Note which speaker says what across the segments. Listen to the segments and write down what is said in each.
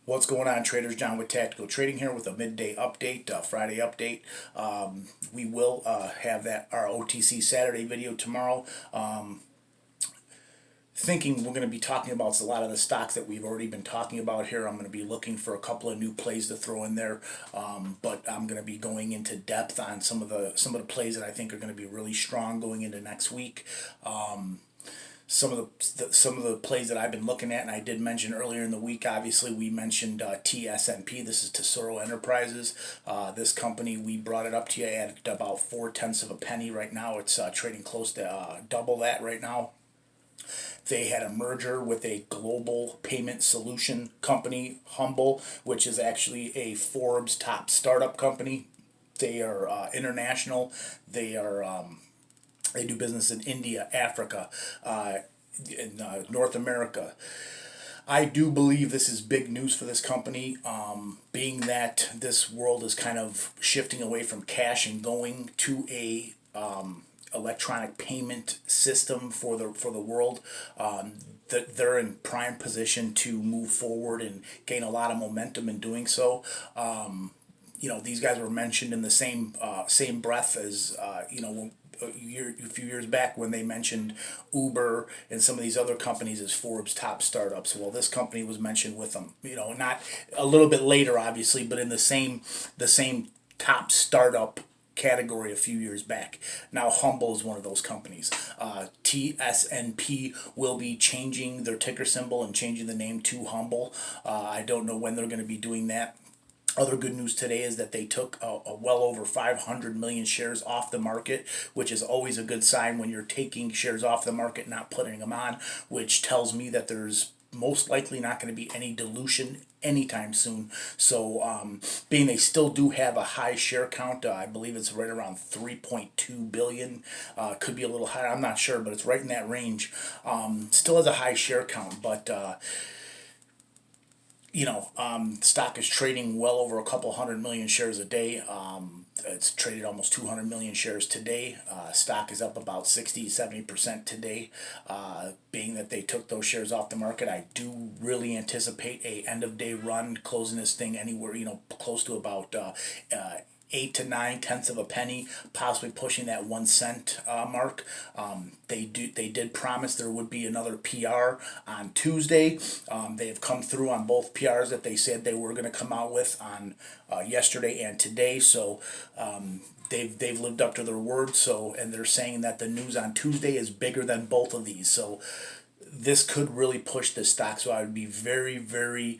Speaker 1: What's going on, traders? John with Tactical Trading here with a midday update, Friday update. We will have our OTC Saturday video tomorrow. Thinking we're going to be talking about a lot of the stocks that we've already been talking about here. I'm going to be looking for a couple of new plays to throw in there, but I'm going to be going into depth on some of the plays that I think are going to be really strong going into next week. Some of the plays that I've been looking at, and I did mention earlier in the week. Obviously, we mentioned TSNP. This is Tesoro Enterprises. This company, we brought it up to you at about 4/10 of a penny. Right now, it's trading close to double that right now. They had a merger with a global payment solution company, Humble, which is actually a Forbes top startup company. They are international. They do business in India, Africa, in North America. I do believe this is big news for this company, being that this world is kind of shifting away from cash and going to a electronic payment system for the world. That they're in prime position to move forward and gain a lot of momentum in doing so. These guys were mentioned in the same breath as a few years back when they mentioned Uber and some of these other companies as Forbes top startups. Well, this company was mentioned with them. Not a little bit later, obviously, but in the same top startup category a few years back. Now Humble is one of those companies. TSNP will be changing their ticker symbol and changing the name to Humble. I don't know when they're going to be doing that. Other good news today is that they took a well over 500 million shares off the market, which is always a good sign when you're taking shares off the market, not putting them on, which tells me that there's most likely not going to be any dilution anytime soon. So being they still do have a high share count, I believe it's right around 3.2 billion, could be a little higher, I'm not sure, but it's right in that range. Still has a high share count, but stock is trading well over a couple 100 million shares a day. It's traded almost 200 million shares today. Stock is up about 60-70% today. Being that they took those shares off the market, I do really anticipate a end of day run, closing this thing anywhere close to about 8 to 9 tenths of a penny, possibly pushing that 1 cent mark. They did promise there would be another PR on Tuesday. They have come through on both PRs that they said they were going to come out with on yesterday and today. So they've lived up to their word. So, and they're saying that the news on Tuesday is bigger than both of these. So this could really push the stock. So I would be very, very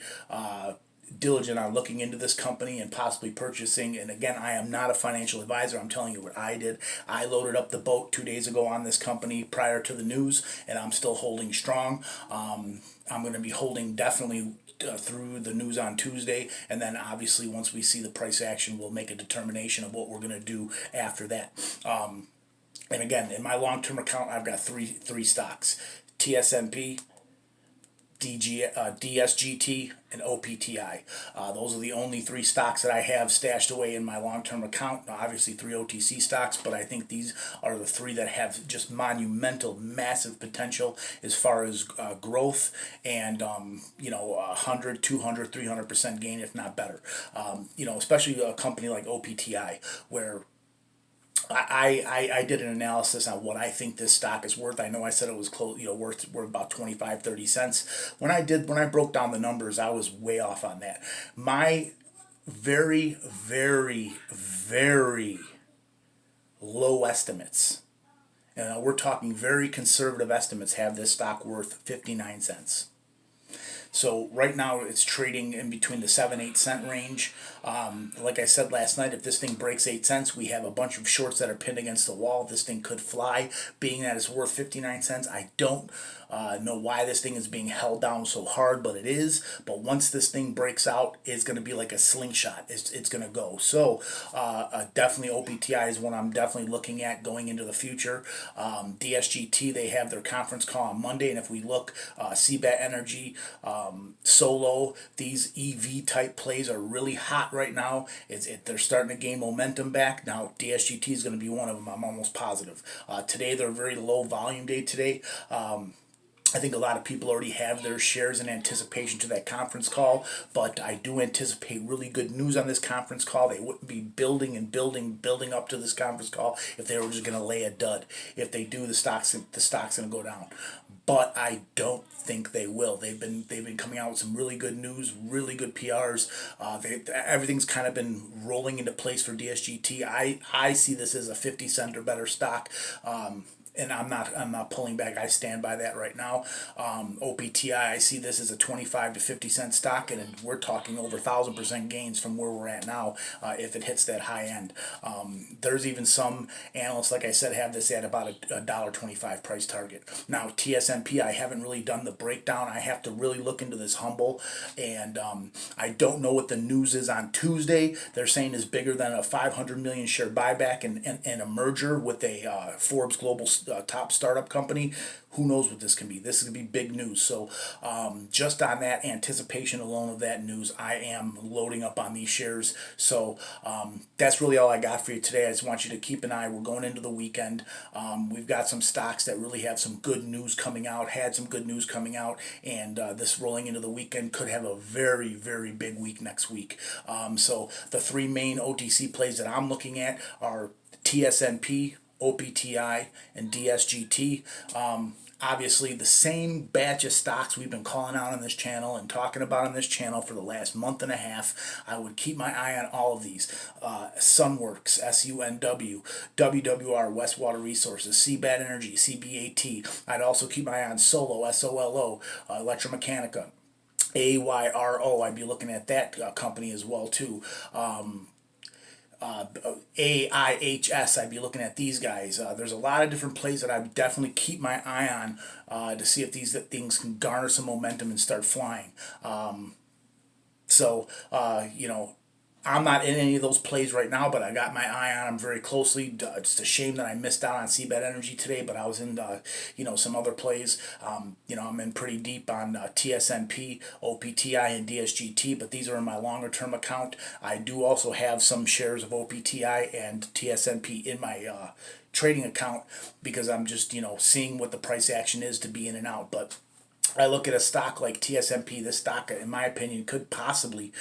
Speaker 1: diligent on looking into this company and possibly purchasing. And again, I am not a financial advisor. I'm telling you what I did. I loaded up the boat 2 days ago on this company prior to the news, and I'm still holding strong. I'm going to be holding definitely through the news on Tuesday, and then obviously once we see the price action, we'll make a determination of what we're going to do after that. And again, in my long-term account, I've got three stocks: TSNP, DSGT, and OPTI. Those are the only three stocks that I have stashed away in my long-term account. Now, obviously 3 OTC stocks, but I think these are the three that have just monumental, massive potential as far as growth and 100, 200, 300% gain, if not better. Especially a company like OPTI, where I did an analysis on what I think this stock is worth. I know I said it was close, worth about 25-30 cents. When I broke down the numbers, I was way off on that. My very, very, very low estimates, and we're talking very conservative estimates, have this stock worth 59 cents. So right now it's trading in between the 7-8 cent range. Like I said last night, if this thing breaks 8 cents, we have a bunch of shorts that are pinned against the wall. This thing could fly. Being that it's worth 59 cents, I don't know why this thing is being held down so hard, but it is. But once this thing breaks out, it's going to be like a slingshot. It's going to go. So definitely OPTI is one I'm definitely looking at going into the future. DSGT, they have their conference call on Monday, and if we look, CBAT Energy, Solo, these EV type plays are really hot right now. They're starting to gain momentum back. Now DSGT is going to be one of them. I'm almost positive. Today they're a very low volume day today. I think a lot of people already have their shares in anticipation to that conference call, but I do anticipate really good news on this conference call. They wouldn't be building and building up to this conference call if they were just going to lay a dud. If they do, the stock's going to go down. But I don't think they will. They've been coming out with some really good news, really good PRs. Everything's kind of been rolling into place for DSGT. I see this as a 50 cent or better stock. And I'm not pulling back. I stand by that right now. OPTI, I see this as a 25 to 50 cent stock, and we're talking over 1,000% gains from where we're at now if it hits that high end. There's even some analysts, like I said, have this at about a $1.25 price target. Now TSNP, I haven't really done the breakdown. I have to really look into this humble, and I don't know what the news is on Tuesday. They're saying is bigger than a 500 million share buyback and a merger with a Forbes Global top startup company. Who knows what this can be? This is going to be big news. So just on that anticipation alone of that news, I am loading up on these shares. So that's really all I got for you today. I just want you to keep an eye. We're going into the weekend. We've got some stocks that really have some good news coming out, had some good news coming out, and this rolling into the weekend could have a very, very big week next week. So the three main OTC plays that I'm looking at are TSNP, OPTI, and DSGT. Obviously, the same batch of stocks we've been calling out on this channel and talking about on this channel for the last month and a half. I would keep my eye on all of these. Sunworks, SUNW, WWR, Westwater Resources, CBAT Energy, CBAT. I'd also keep my eye on Solo, SOLO, Electromechanica, AYRO. I'd be looking at that company as well too. AIHS, I'd be looking at these guys. There's a lot of different plays that I would definitely keep my eye on to see if these things can garner some momentum and start flying. So, I'm not in any of those plays right now, but I got my eye on them very closely. It's a shame that I missed out on CBAT Energy today, but I was in, some other plays. I'm in pretty deep on TSNP, OPTI, and DSGT, but these are in my longer term account. I do also have some shares of OPTI and TSNP in my trading account because I'm just, seeing what the price action is to be in and out. But I look at a stock like TSNP. This stock, in my opinion, could possibly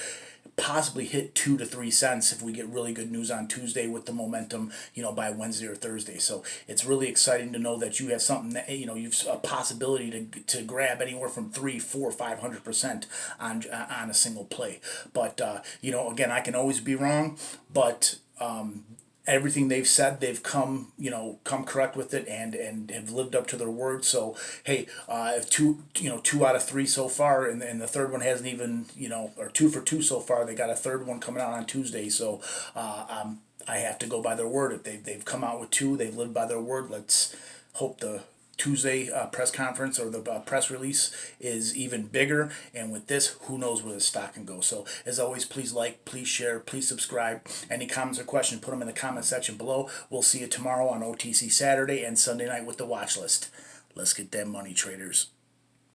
Speaker 1: hit 2 to 3 cents if we get really good news on Tuesday with the momentum, by Wednesday or Thursday. So it's really exciting to know that you have something that, you've a possibility to grab anywhere from 3, 4, 500% on a single play. But again, I can always be wrong, but everything they've said, they've come correct with it and have lived up to their word. So hey, if two out of three so far, and the third one hasn't even, or 2 for 2 so far, they got a third one coming out on Tuesday. So I have to go by their word. If they've come out with 2, they've lived by their word. Let's hope the Tuesday press conference or the press release is even bigger, and with this, who knows where the stock can go. So as always, please like, please share, please subscribe. Any comments or questions, put them in the comment section below. We'll see you tomorrow on OTC Saturday and Sunday night with the watch list. Let's get them money, traders.